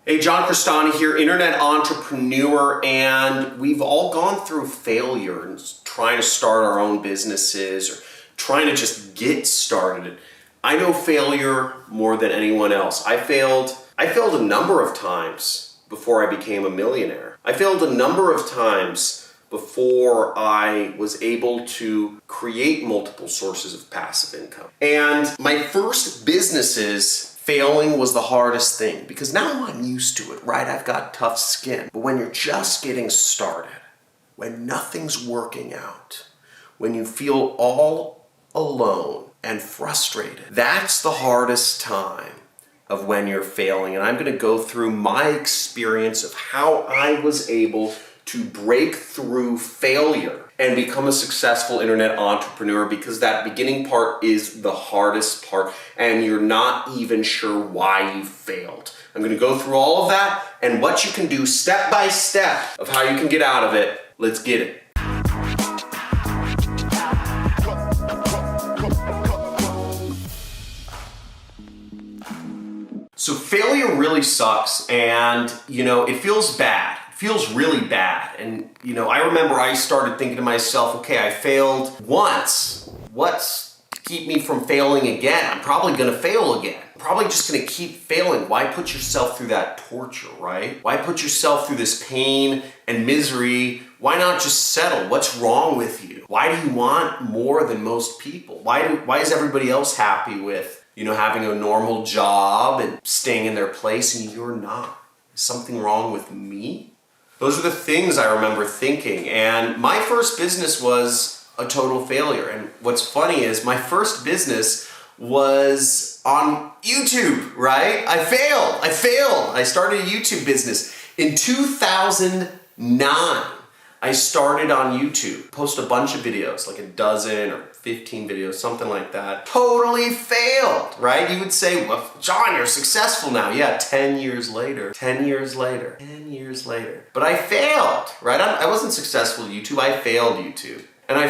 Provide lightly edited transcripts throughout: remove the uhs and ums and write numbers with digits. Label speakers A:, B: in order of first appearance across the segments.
A: Hey, John Crestani here, internet entrepreneur, and we've all gone through failure and trying to start our own businesses or trying to just get started. I know failure more than anyone else. I failed a number of times before I became a millionaire. I failed a number of times before I was able to create multiple sources of passive income. And my first businesses, failing was the hardest thing because now I'm used to it, right? I've got tough skin. But when you're just getting started, when nothing's working out, when you feel all alone and frustrated, that's the hardest time of when you're failing. And I'm going to go through my experience of how I was able to break through failure and become a successful internet entrepreneur, because that beginning part is the hardest part and you're not even sure why you failed. I'm going to go through all of that and what you can do step by step of how you can get out of it. Let's get it. So failure really sucks, and it feels bad. Feels really bad. And I remember I started thinking to myself, okay, I failed once. What's to keep me from failing again? I'm probably gonna fail again. I'm probably just gonna keep failing. Why put yourself through that torture, right? Why put yourself through this pain and misery? Why not just settle? What's wrong with you? Why do you want more than most people? Why is everybody else happy with having a normal job and staying in their place and you're not? Is something wrong with me? Those are the things I remember thinking, and my first business was a total failure. And what's funny is my first business was on YouTube, right? I failed. I started a YouTube business in 2009. I started on YouTube, post a bunch of videos, like a dozen or 15 videos, something like that. Totally failed, right? You would say, well, John, you're successful now. Yeah, 10 years later. But I failed, right? I wasn't successful at YouTube, I failed YouTube. And I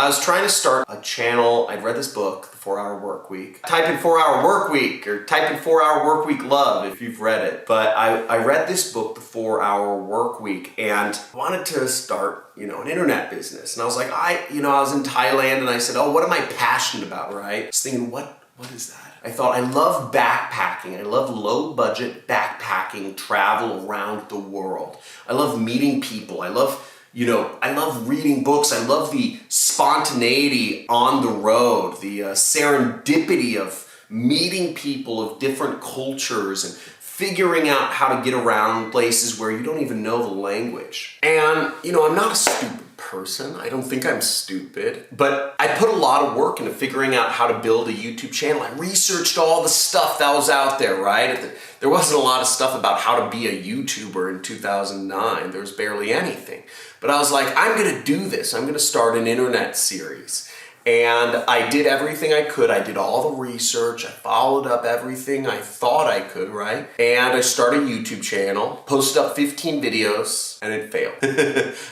A: was trying to start a channel. I'd read this book, The 4-Hour Workweek. Type in 4-Hour Workweek or type in 4-Hour Workweek Love if you've read it. But I read this book, The 4-Hour Workweek, and wanted to start, an internet business. And I was like, I was in Thailand and I said, oh, what am I passionate about, right? I was thinking, what is that? I thought, I love backpacking. I love low budget backpacking, travel around the world. I love meeting people. I love reading books. I love the spontaneity on the road, the serendipity of meeting people of different cultures and figuring out how to get around places where you don't even know the language. And, I'm not a stupid person. I don't think I'm stupid, but I put a lot of work into figuring out how to build a YouTube channel. I researched all the stuff that was out there, right? There wasn't a lot of stuff about how to be a YouTuber in 2009. There was barely anything. But I was like, I'm gonna do this. I'm gonna start an internet series. And I did everything I could. I did all the research. I followed up everything I thought I could, right? And I started a YouTube channel, posted up 15 videos, and it failed.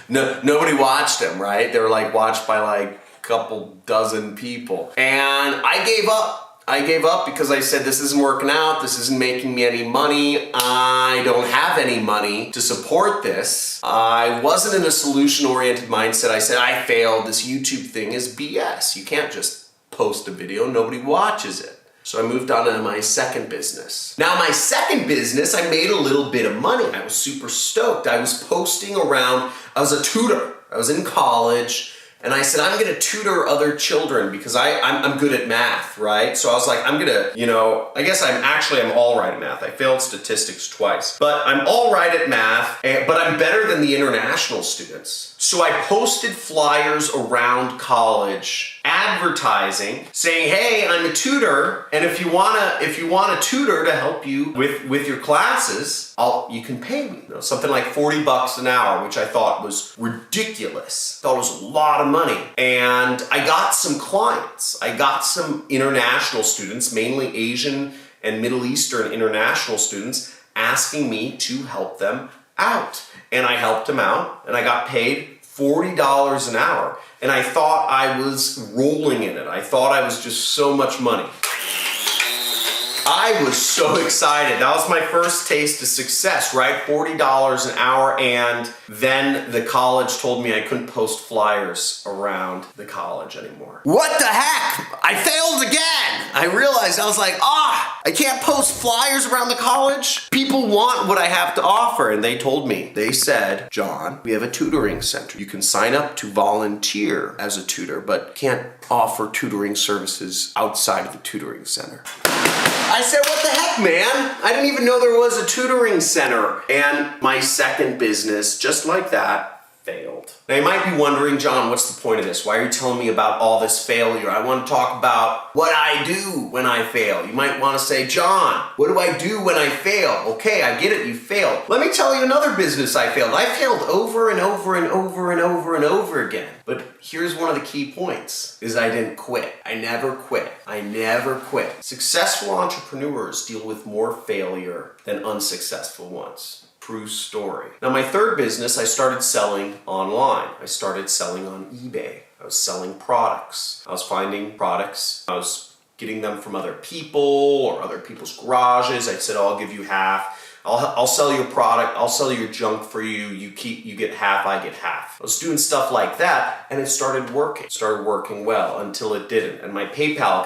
A: Nobody watched them, right? They were watched by a couple dozen people. And I gave up. I gave up because I said, this isn't working out. This isn't making me any money. I don't have any money to support this. I wasn't in a solution-oriented mindset. I said, I failed. This YouTube thing is BS. You can't just post a video. Nobody watches it. So I moved on to my second business. Now, my second business, I made a little bit of money. I was super stoked. I was posting around. I was a tutor. I was in college. And I said, I'm gonna tutor other children because I'm good at math, right? So I was like, I'm gonna, I guess I'm all right at math. I failed statistics twice, but I'm all right at math, but I'm better than the international students. So I posted flyers around college advertising saying, hey, I'm a tutor, and if you want a tutor to help you with your classes, you can pay me. Something like $40 an hour, which I thought was ridiculous. I thought it was a lot of money. And I got some clients. I got some international students, mainly Asian and Middle Eastern international students, asking me to help them out. And I helped them out, and I got paid $40 an hour. And I thought I was rolling in it. I thought I was just so much money. I was so excited. That was my first taste of success, right? $40 an hour, and then the college told me I couldn't post flyers around the college anymore. What the heck? I failed again. I realized, I was like, I can't post flyers around the college. People want what I have to offer. And they told me, they said, John, we have a tutoring center. You can sign up to volunteer as a tutor, but can't offer tutoring services outside of the tutoring center. I said, what the heck, man? I didn't even know there was a tutoring center. And my second business, just like that, failed. Now you might be wondering, John, what's the point of this? Why are you telling me about all this failure? I want to talk about what I do when I fail. You might want to say, John, what do I do when I fail? Okay, I get it, you failed. Let me tell you another business I failed. I failed over and over and over and over and over again. But here's one of the key points, is I didn't quit. I never quit. I never quit. Successful entrepreneurs deal with more failure than unsuccessful ones. True story. Now my third business, I started selling online. I started selling on eBay. I was selling products. I was finding products. I was getting them from other people or other people's garages. I said, I'll give you half. I'll sell you a product. I'll sell your junk for you. You get half, I get half. I was doing stuff like that, and it started working. It started working well until it didn't. And my PayPal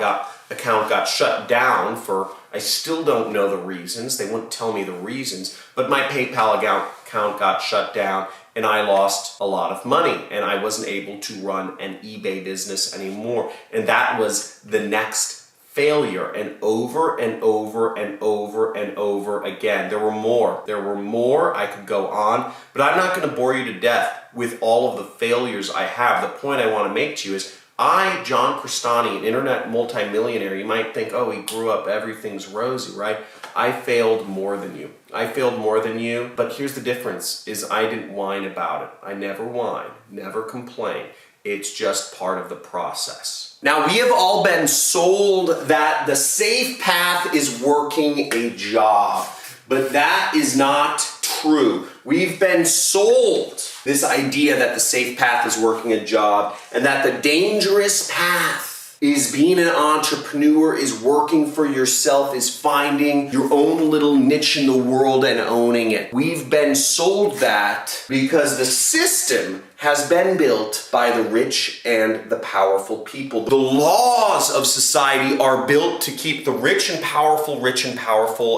A: account got shut down for, I still don't know the reasons. They wouldn't tell me the reasons, but my PayPal account got shut down and I lost a lot of money and I wasn't able to run an eBay business anymore. And that was the next failure, and over and over and over and over again. There were more. I could go on, but I'm not going to bore you to death with all of the failures I have. The point I want to make to you is, John Crestani, an internet multimillionaire, you might think, oh, he grew up, everything's rosy, right? I failed more than you. But here's the difference, is I didn't whine about it. I never whine, never complain. It's just part of the process. Now, we have all been sold that the safe path is working a job, but that is not true. We've been sold this idea that the safe path is working a job and that the dangerous path is being an entrepreneur, is working for yourself, is finding your own little niche in the world and owning it. We've been sold that because the system has been built by the rich and the powerful people. The laws of society are built to keep the rich and powerful,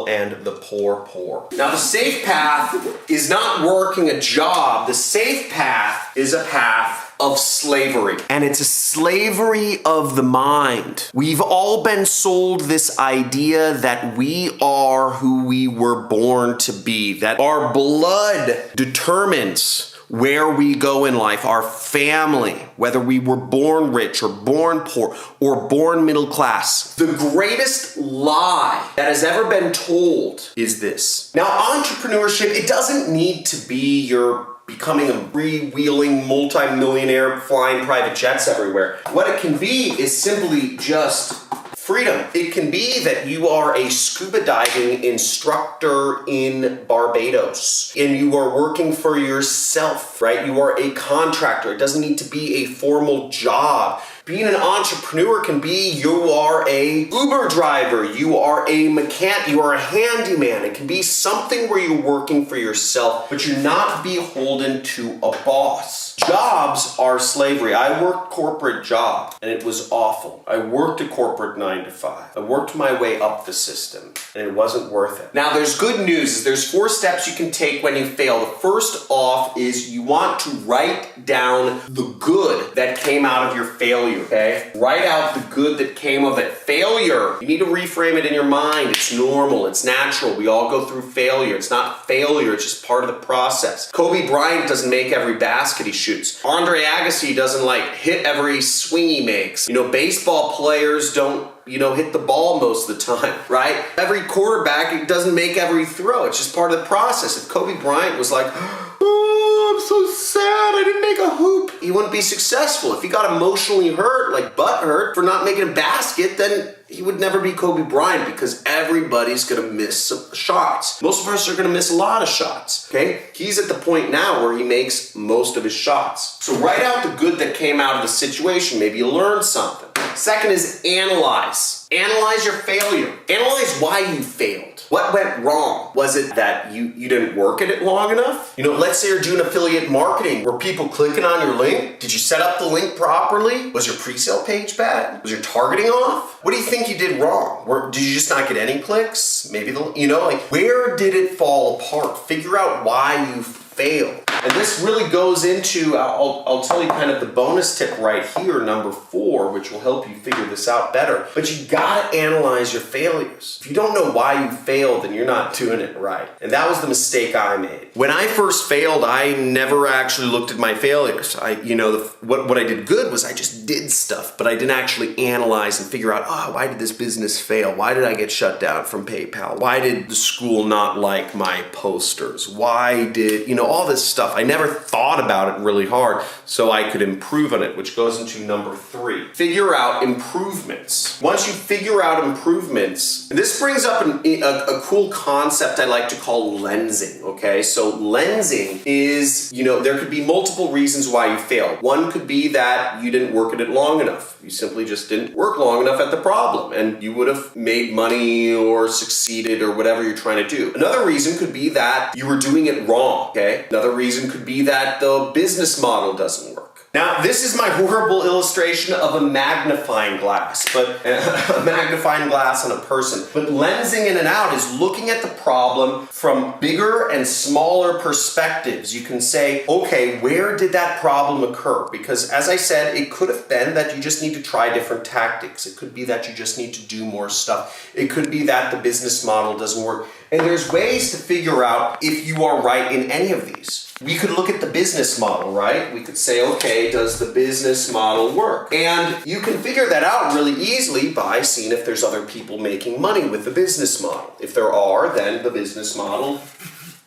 A: and the poor, poor. Now, the safe path is not working a job. The safe path is a path of slavery. And it's a slavery of the mind. We've all been sold this idea that we are who we were born to be, that our blood determines where we go in life, our family, whether we were born rich or born poor or born middle class. The greatest lie that has ever been told is this. Now, entrepreneurship, it doesn't need to be your becoming a freewheeling multimillionaire flying private jets everywhere. What it can be is simply just freedom. It can be that you are a scuba diving instructor in Barbados and you are working for yourself, right? You are a contractor. It doesn't need to be a formal job. Being an entrepreneur can be you are a Uber driver, you are a mechanic, you are a handyman. It can be something where you're working for yourself, but you're not beholden to a boss. Jobs are slavery. I worked corporate job and it was awful. I worked a corporate 9 to 5. I worked my way up the system and it wasn't worth it. Now there's good news. There's 4 steps you can take when you fail. The first off is you want to write down the good that came out of your failure. Okay? Write out the good that came of it. Failure. You need to reframe it in your mind. It's normal. It's natural. We all go through failure. It's not failure. It's just part of the process. Kobe Bryant doesn't make every basket he shoots. Andre Agassi doesn't hit every swing he makes. Baseball players don't hit the ball most of the time, right? Every quarterback doesn't make every throw. It's just part of the process. If Kobe Bryant was like, oh, I'm so sad, I didn't make a hoop, he wouldn't be successful. If he got emotionally hurt, like butt hurt, for not making a basket, then he would never be Kobe Bryant because everybody's going to miss some shots. Most of us are going to miss a lot of shots, okay? He's at the point now where he makes most of his shots. So write out the good that came out of the situation. Maybe you learned something. Second is analyze. Analyze your failure. Analyze why you failed. What went wrong? Was it that you didn't work at it long enough? Let's say you're doing affiliate marketing. Were people clicking on your link? Did you set up the link properly? Was your pre-sale page bad? Was your targeting off? What do you think you did wrong? Did you just not get any clicks? Maybe where did it fall apart? Figure out why you failed. And this really goes into, I'll tell you kind of the bonus tip right here, number 4, which will help you figure this out better. But you gotta analyze your failures. If you don't know why you failed, then you're not doing it right. And that was the mistake I made. When I first failed, I never actually looked at my failures. What I did good was I just did stuff, but I didn't actually analyze and figure out, why did this business fail? Why did I get shut down from PayPal? Why did the school not like my posters? Why did, all this stuff. I never thought about it really hard so I could improve on it, which goes into number 3. Figure out improvements. Once you figure out improvements, this brings up a cool concept I like to call lensing, okay? So lensing is, there could be multiple reasons why you failed. One could be that you didn't work at it long enough. You simply just didn't work long enough at the problem and you would have made money or succeeded or whatever you're trying to do. Another reason could be that you were doing it wrong, okay? Another reason could be that the business model doesn't work. Now, this is my horrible illustration of a magnifying glass, but a magnifying glass on a person. But lensing in and out is looking at the problem from bigger and smaller perspectives. You can say, okay, where did that problem occur? Because as I said, it could have been that you just need to try different tactics. It could be that you just need to do more stuff. It could be that the business model doesn't work. And there's ways to figure out if you are right in any of these. We could look at the business model, right? We could say, okay, does the business model work? And you can figure that out really easily by seeing if there's other people making money with the business model. If there are, then the business model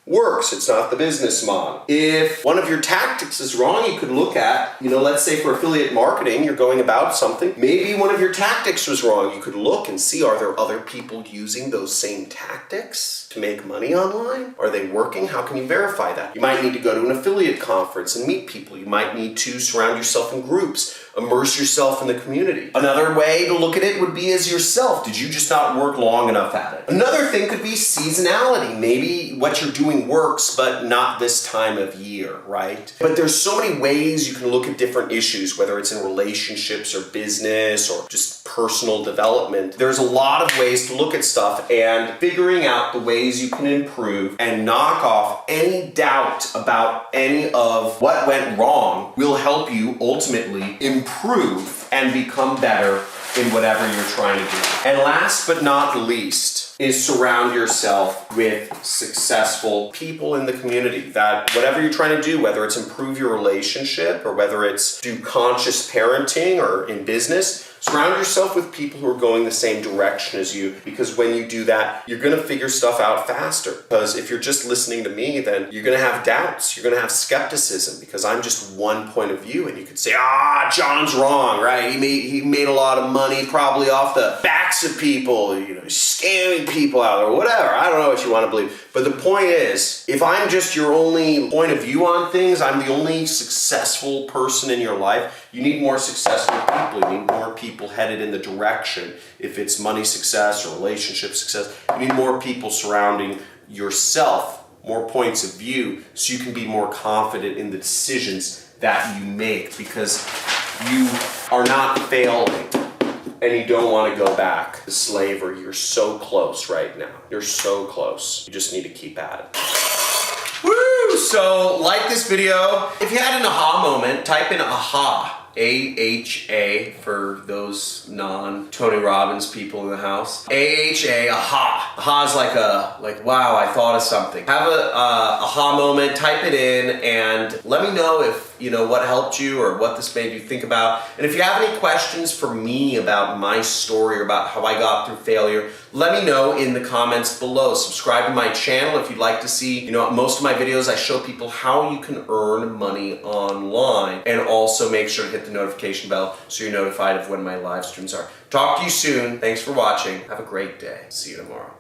A: works. It's not the business model. If one of your tactics is wrong, you could look at, let's say for affiliate marketing, you're going about something. Maybe one of your tactics was wrong. You could look and see, are there other people using those same tactics to make money online? Are they working? How can you verify that? You might need to go to an affiliate conference and meet people. You might need to surround yourself in groups, immerse yourself in the community. Another way to look at it would be as yourself. Did you just not work long enough at it? Another thing could be seasonality. Maybe what you're doing works, but not this time of year, right? But there's so many ways you can look at different issues, whether it's in relationships or business or just personal development. There's a lot of ways to look at stuff, and figuring out the ways you can improve and knock off any doubt about any of what went wrong will help you ultimately improve and become better in whatever you're trying to do. And last but not least is surround yourself with successful people in the community. That whatever you're trying to do, whether it's improve your relationship or whether it's do conscious parenting or in business, surround yourself with people who are going the same direction as you, because when you do that, you're going to figure stuff out faster. Because if you're just listening to me, then you're going to have doubts, you're going to have skepticism, because I'm just one point of view, and you could say, John's wrong, right? He made a lot of money probably off the backs of people, scamming people out or whatever. I don't know what you want to believe. But the point is, if I'm just your only point of view on things, I'm the only successful person in your life, you need more successful people. You need more people headed in the direction. If it's money success or relationship success, you need more people surrounding yourself, more points of view, so you can be more confident in the decisions that you make, because you are not failing and you don't want to go back to slavery. You're so close right now. You're so close. You just need to keep at it. Woo! So, like this video. If you had an aha moment, type in aha. AHA for those non-Tony Robbins people in the house. AHA, aha. Aha is like wow, I thought of something. Have a aha moment, type it in, and let me know if what helped you or what this made you think about. And if you have any questions for me about my story or about how I got through failure, let me know in the comments below. Subscribe to my channel if you'd like to see, most of my videos I show people how you can earn money online, and also make sure to hit the notification bell so you're notified of when my live streams are. Talk to you soon. Thanks for watching. Have a great day. See you tomorrow.